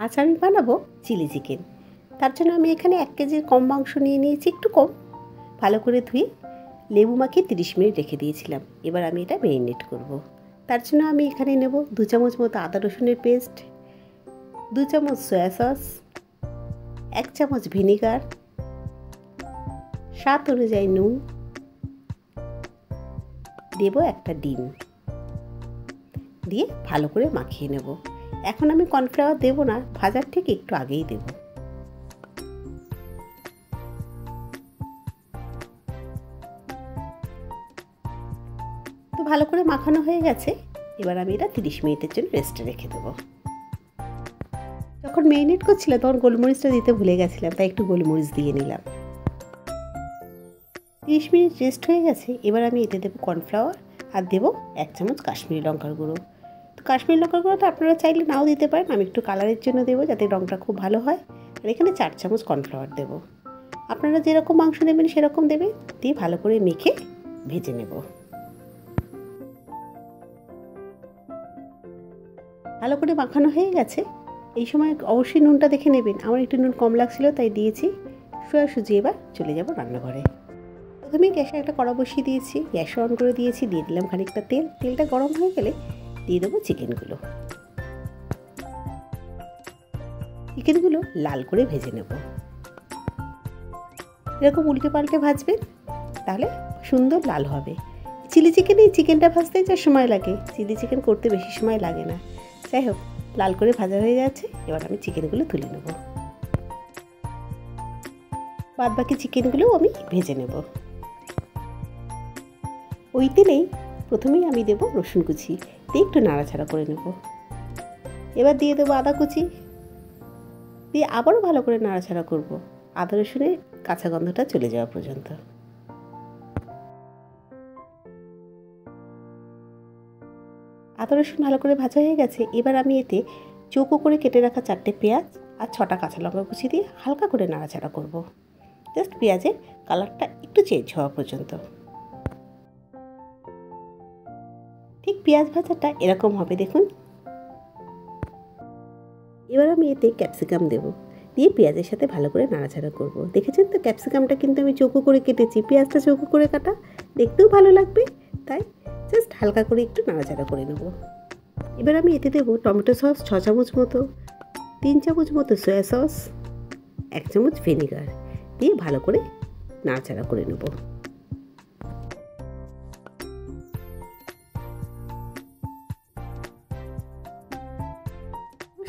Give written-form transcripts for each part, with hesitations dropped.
আজ আমি বানাবো চিলি চিকেন। তার জন্য আমি এখানে 1 কেজির কম মাংস নিয়ে নিয়েছি, একটু কম। ভালো করে ধুয়ে লেবু মাখিয়ে 30 মিনিট রেখে দিয়েছিলাম। এবার আমি এটা ম্যারিনেট করব। তার জন্য আমি এখানে নেব 2 চামচ মতো আদা রসুনের পেস্ট, 2 চামচ সয়া সস, 1 চামচ ভিনিগার, স্বাদ অনুযায়ী নুন, দেব একটা ডিম, দিয়ে ভালো করে মাখিয়ে নেব। এখন আমি কর্নফ্লাওয়ার দেব না, ভাজার ঠিক একটু আগেই দেব। তো ভালো করে মাখানো হয়ে গেছে। এবার আমি এটা 30 মিনিটের জন্য রেস্টে রেখে দেবো। যখন ম্যারিনেট করছিলাম তখন গোলমরিচটা দিতে ভুলে গেছিলাম, তাই একটু গোলমরিচ দিয়ে নিলাম। 30 মিনিট রেস্ট হয়ে গেছে। এবার আমি এতে দেবো কর্নফ্লাওয়ার আর দেবো 1 চামচ কাশ্মীরি লঙ্কার গুঁড়ো। তো কাশ্মীরি লঙ্কার গুঁড়োটা আপনারা চাইলে নাও দিতে পারেন, আমি একটু কালারের জন্য দেবো যাতে রঙটা খুব ভালো হয়। আর এখানে 4 চামচ কর্নফ্লাওয়ার দেবো। আপনারা যেরকম মাংস নেবেন সেরকম দেবে, দিয়ে ভালো করে মেখে ভেজে নেব। ভালো করে মাখানো হয়ে গেছে। এই সময় অবশ্যই নুনটা দেখে নেবেন, আমার একটু নুন কম লাগছিল তাই দিয়েছি। সোজাসুজি এবার চলে যাব রান্নাঘরে। প্রথমে গ্যাসে একটা কড়া বসিয়ে দিয়েছি, গ্যাস অন করে দিয়েছি, দিয়ে দিলাম খানিকটা তেল। তেলটা গরম হয়ে গেলে দিয়ে দেবো চিকেনগুলো। চিকেনগুলো লাল করে ভেজে নেব। এরকম উল্টে পাল্টে ভাজবেন, তাহলে সুন্দর লাল হবে। চিলি চিকেনে চিকেনটা ভাজতে যা সময় লাগে, চিলি চিকেন করতে বেশি সময় লাগে না। যাই হোক, লাল করে ভাজা হয়ে যাচ্ছে। এবার আমি চিকেনগুলো তুলে নেব। বাদ বাকি চিকেনগুলোও আমি ভেজে নেব। ওই তেলেই প্রথমেই আমি দেবো রসুন কুচি, দিয়ে একটু নাড়াচাড়া করে নেব। এবার দিয়ে দেবো আদা কুচি, দিয়ে আবারও ভালো করে নাড়াচাড়া করব, আদা রসুনের কাঁচা গন্ধটা চলে যাওয়া পর্যন্ত। আদা রসুন ভালো করে ভাজা হয়ে গেছে। এবার আমি এতে চৌকো করে কেটে রাখা 4টে পেঁয়াজ আর 6টা কাঁচা লঙ্কা কুচি দিয়ে হালকা করে নাড়াচাড়া করব, জাস্ট পেঁয়াজের কালারটা একটু চেঞ্জ হওয়া পর্যন্ত। ঠিক পেঁয়াজ ভাজাটা এরকম হবে, দেখুন। এবার আমি এতে ক্যাপসিকাম দেব, দিয়ে পেঁয়াজের সাথে ভালো করে নাড়াচাড়া করব। দেখেছেন তো, ক্যাপসিকামটা কিন্তু আমি চৌকো করে কেটেছি, পেঁয়াজটা চৌকো করে কাটা, দেখতেও ভালো লাগবে, তাই জাস্ট হালকা করে একটু নাড়াচাড়া করে নেব। এবার আমি এতে দেবো টমেটো সস 6 চামচ মতো, 3 চামচ মতো সয়া সস, 1 চামচ ভিনিগার, দিয়ে ভালো করে নাড়াচাড়া করে নেব।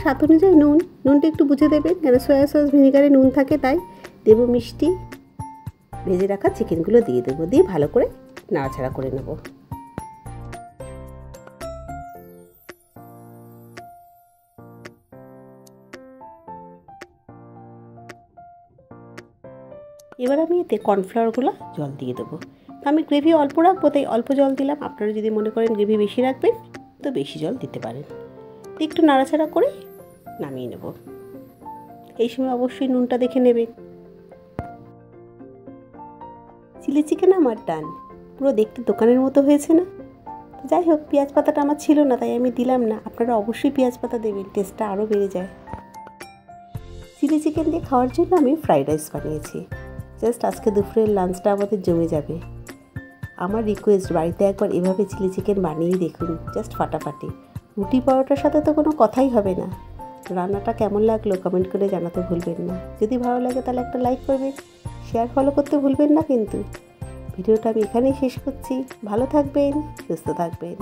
স্বাদ অনুযায়ী নুনটা একটু বুঝে দেবেন, কেন সয়া সস ভিনিগারে নুন থাকে, তাই দেবো মিষ্টি। ভেজে রাখা চিকেনগুলো দিয়ে দেবো, দিয়ে ভালো করে নাড়াচাড়া করে নেব। এবার আমি এতে কর্নফ্লাওয়ারগুলো জল দিয়ে দেবো। তো আমি গ্রেভি অল্প রাখবো, তাই অল্প জল দিলাম। আপনারা যদি মনে করেন গ্রেভি বেশি রাখবেন তো বেশি জল দিতে পারেন। একটু নাড়াচাড়া করে নামিয়ে নেব। এই সময় অবশ্যই নুনটা দেখে নেবেন। চিলি চিকেন আমার ডান, পুরো দেখতে দোকানের মতো হয়েছে না? তো যাই হোক, পেঁয়াজ পাতাটা আমার ছিল না তাই আমি দিলাম না। আপনারা অবশ্যই পেঁয়াজ পাতা দেবেন, টেস্টটা আরও বেড়ে যায়। চিলি চিকেন দিয়ে খাওয়ার জন্য আমি ফ্রাইড রাইস বানিয়েছি। জাস্ট আজকে দুপুরের লাঞ্চটা আমাদের জমে যাবে। আমার রিকোয়েস্ট, বাড়িতে একবার এভাবে চিলি চিকেন বানিয়ে দেখুন, জাস্ট ফাটাফাটি। রুটি পরোটার সাথে তো কোনো কথাই হবে না। রান্নাটা কেমন লাগলো কমেন্ট করে জানাতে ভুলবেন না। যদি ভালো লাগে তাহলে একটা লাইক করবেন, শেয়ার ফলো করতে ভুলবেন না কিন্তু। ভিডিওটা আমি এখানেই শেষ করছি। ভালো থাকবেন, সুস্থ থাকবেন।